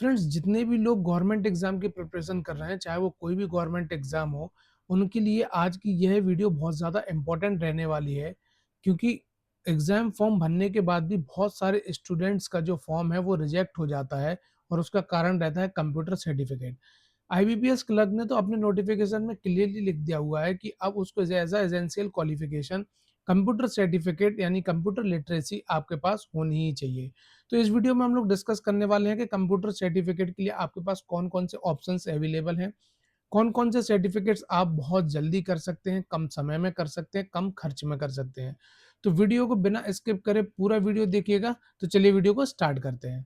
Friends, जितने भी लोग गवर्नमेंट एग्जाम की प्रिपरेशन कर रहे हैं, चाहे वो कोई भी गवर्नमेंट एग्जाम हो, उनके लिए आज की यह वीडियो बहुत ज़्यादा इम्पोर्टेंट रहने वाली है। क्योंकि एग्ज़ाम फॉर्म भरने के बाद भी बहुत सारे स्टूडेंट्स का जो फॉर्म है वो रिजेक्ट हो जाता है और उसका कारण रहता है कंप्यूटर सर्टिफिकेट। आईबीपीएस क्लर्क ने तो अपने नोटिफिकेशन में क्लियरली लिख दिया हुआ है कि अब उसको as essential qualification computer certificate यानी कंप्यूटर लिटरेसी आपके पास होनी ही चाहिए। तो इस वीडियो में हम लोग डिस्कस करने वाले हैं कि कंप्यूटर सर्टिफिकेट के लिए आपके पास कौन-कौन से ऑप्शंस अवेलेबल हैं, कौन-कौन से सर्टिफिकेट्स आप बहुत जल्दी कर सकते हैं, कम समय में कर सकते हैं, कम खर्च में कर सकते हैं। तो वीडियो को बिना स्किप करे पूरा वीडियो देखिएगा। तो चलिए वीडियो को स्टार्ट करते हैं।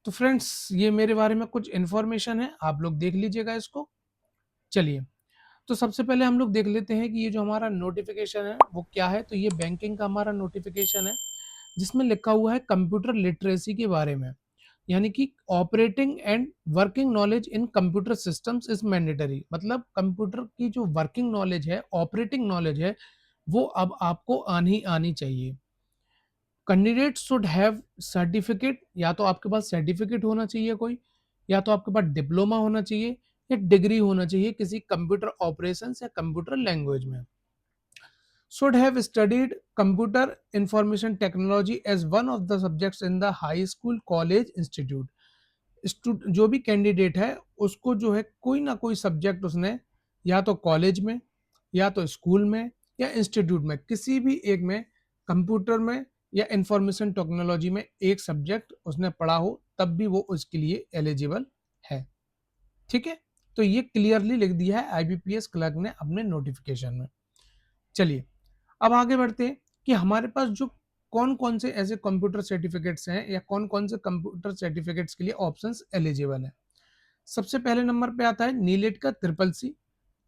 तो फ्रेंड्स, ये मेरे बारे में कुछ इन्फॉर्मेशन है, आप लोग देख लीजिएगा इसको। चलिए, तो सबसे पहले हम लोग देख लेते हैं कि ये जो हमारा नोटिफिकेशन है वो क्या है। तो ये बैंकिंग का हमारा नोटिफिकेशन है, जिसमें लिखा हुआ है कंप्यूटर लिटरेसी के बारे में, यानी कि operating and working knowledge in computer systems is mandatory. मतलब कंप्यूटर की जो वर्किंग नॉलेज है, ऑपरेटिंग नॉलेज है, वो अब आपको आनी आनी चाहिए। कैंडिडेट शुड हैव सर्टिफिकेट, या तो आपके पास सर्टिफिकेट होना चाहिए कोई, या तो आपके पास डिप्लोमा होना चाहिए, या डिग्री होना चाहिए किसी कंप्यूटर ऑपरेशंस या कंप्यूटर लैंग्वेज में। Should have studied computer information technology as one of the subjects in the high school college institute. जो भी कैंडिडेट है उसको जो है कोई ना कोई सब्जेक्ट उसने या तो कॉलेज में, या तो स्कूल में, या इंस्टीट्यूट में, किसी भी एक में, कंप्यूटर में या इंफॉर्मेशन टेक्नोलॉजी में एक सब्जेक्ट उसने पढ़ा हो, तब भी वो उसके लिए एलिजिबल है। ठीक है, तो ये क्लियरली लिख दिया है आईबीपीएस क्लर्क ने अपने नोटिफिकेशन में। चलिए, अब आगे बढ़ते हैं कि हमारे पास जो कौन-कौन से ऐसे कंप्यूटर सर्टिफिकेट्स हैं या कौन-कौन से कंप्यूटर सर्टिफिकेट्स के लिए ऑप्शंस एलिजिबल हैं। सबसे पहले नंबर पे आता है नीलेट का ट्रिपल सी,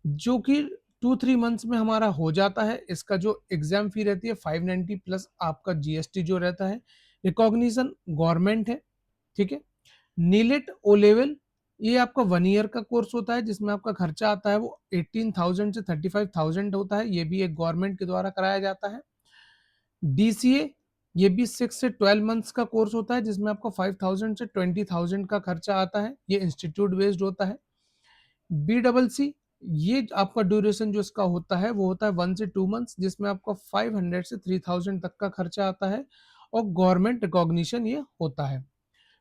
जो कि 2-3 मंथ्स में हमारा हो जाता है। इसका जो एग्जाम फी रहती है 590 प्लस आपका जीएसटी जो रहता है। रिकॉग्निशन गवर्नमेंट है, ठीक है। नीलेट ओ लेवल, ये आपका 1 ईयर का कोर्स होता है, जिसमें आपका खर्चा आता है वो 18,000 से 35,000 होता है। ये भी एक गवर्नमेंट के द्वारा कराया जाता है। डीसीए, ये भी 6 से 12 मंथ्स का कोर्स होता है, जिसमें आपको 5,000 से 20,000 का खर्चा आता है। ये इंस्टीट्यूट बेस्ड होता है। बी डबल सी, ये आपका ड्यूरेशन जो इसका होता है वो होता है 1 से 2 मंथ्स, जिसमें आपका 500 से 3,000 तक का खर्चा आता है और गवर्नमेंट रिकॉग्निशन ये होता है।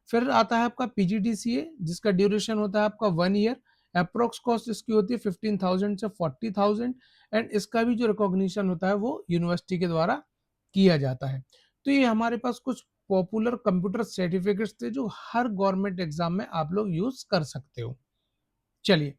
फिर आता है आपका पीजीडीसीए, जिसका ड्यूरेशन होता है आपका 1 ईयर। अप्रोक्स कॉस्ट इसकी होती है 15,000 से 40,000 एंड इसका भी जो रिकॉग्निशन होता है वो यूनिवर्सिटी के द्वारा किया जाता है। तो ये हमारे पास कुछ पॉपुलर कंप्यूटर सर्टिफिकेट्स थे जो हर गवर्नमेंट एग्जाम में आप लोग यूज कर सकते हो। चलिए,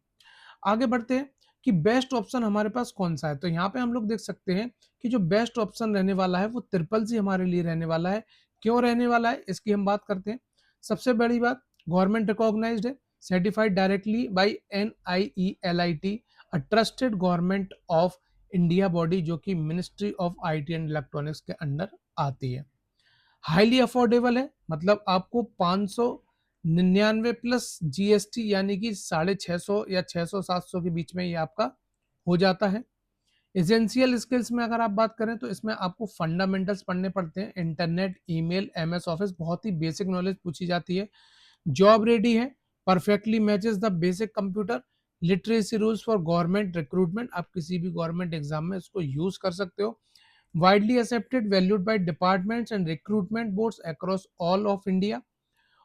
आगे बढ़ते हैं कि बेस्ट ऑप्शन हमारे पास कौन-सा है। तो यहाँ पे हम लोग देख सकते हैं कि जो बेस्ट ऑप्शन रहने वाला है वो ट्रिपल सी हमारे लिए रहने वाला है। क्यों रहने वाला है, इसकी हम बात करते हैं। सबसे बड़ी बात, गवर्नमेंट रिकॉग्नाइज्ड है, certified directly by NIELIT, a trusted government of India body, जो कि ministry of IT and electronics के अंडर आती है। हाईली अफोर्डेबल है, मतलब आपको 599 प्लस जीएसटी यानी कि 650 या 600-700 के बीच में ये आपका हो जाता है। एसेंशियल स्किल्स में अगर आप बात करें तो इसमें आपको फंडामेंटल्स पढ़ने पड़ते हैं, इंटरनेट, ईमेल, एमएस ऑफिस, बहुत ही बेसिक नॉलेज पूछी जाती है। जॉब रेडी है, perfectly matches the basic computer literacy rules for government recruitment, आप किसी भी गवर्नमेंट एग्जाम में इसको यूज कर सकते हो। Widely accepted, valued by departments and recruitment boards across all of India.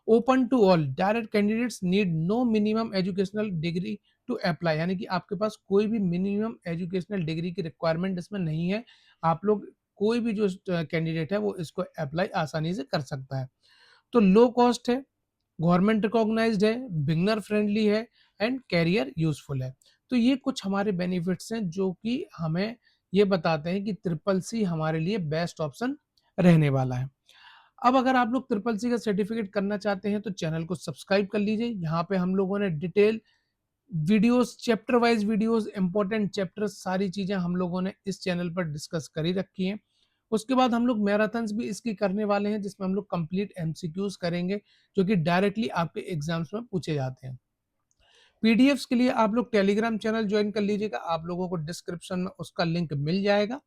Open to all. Direct candidates need no minimum educational degree to apply. यानी कि आपके पास कोई भी मिनिमम एजुकेशनल डिग्री की रिक्वायरमेंट इसमें नहीं है। आप लोग कोई भी जो कैंडिडेट है वो इसको अप्लाई आसानी से कर सकता है। तो लो कॉस्ट है, गवर्नमेंट रिकॉग्नाइज्ड है, बिगनर फ्रेंडली है एंड कैरियर यूजफुल है। तो ये कुछ हमारे बेनिफिट्स हैं जो कि हमें ये बताते हैं कि ट्रिपल सी हमारे लिए बेस्ट ऑप्शन रहने वाला है। अब अगर आप लोग ट्रिपल सी का सर्टिफिकेट करना चाहते हैं तो चैनल को सब्सक्राइब कर लीजिए। यहाँ पे हम लोगों ने detail videos, chapter wise videos, important chapters, सारी चीजें हम लोगों ने इस चैनल पर डिस्कस करी रखी हैं। उसके बाद हम लोग मैराथन्स भी इसकी करने वाले हैं, जिसमें हम लोग कंप्लीट एमसीक्यूज करेंगे जो कि डायरेक्टली आपके एग्जाम्स में पूछे जाते हैं। पीडीएफ्स के लिए आप लोग टेलीग्राम चैनल ज्वाइन कर लीजिएगा, आप लोगों को डिस्क्रिप्शन में उसका लिंक मिल जाएगा।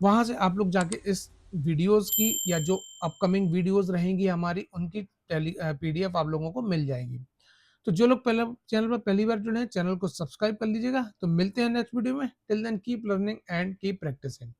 वहाँ से आप लोग जाके इस वीडियोज़ की या जो अपकमिंग वीडियोज़ रहेंगी हमारी, उनकी पीडीएफ आप लोगों को मिल जाएगी। तो जो लोग पहले चैनल पर पहली बार जुड़े हैं, चैनल को सब्सक्राइब कर लीजिएगा। तो मिलते हैं नेक्स्ट वीडियो में। Till then keep learning and keep practising.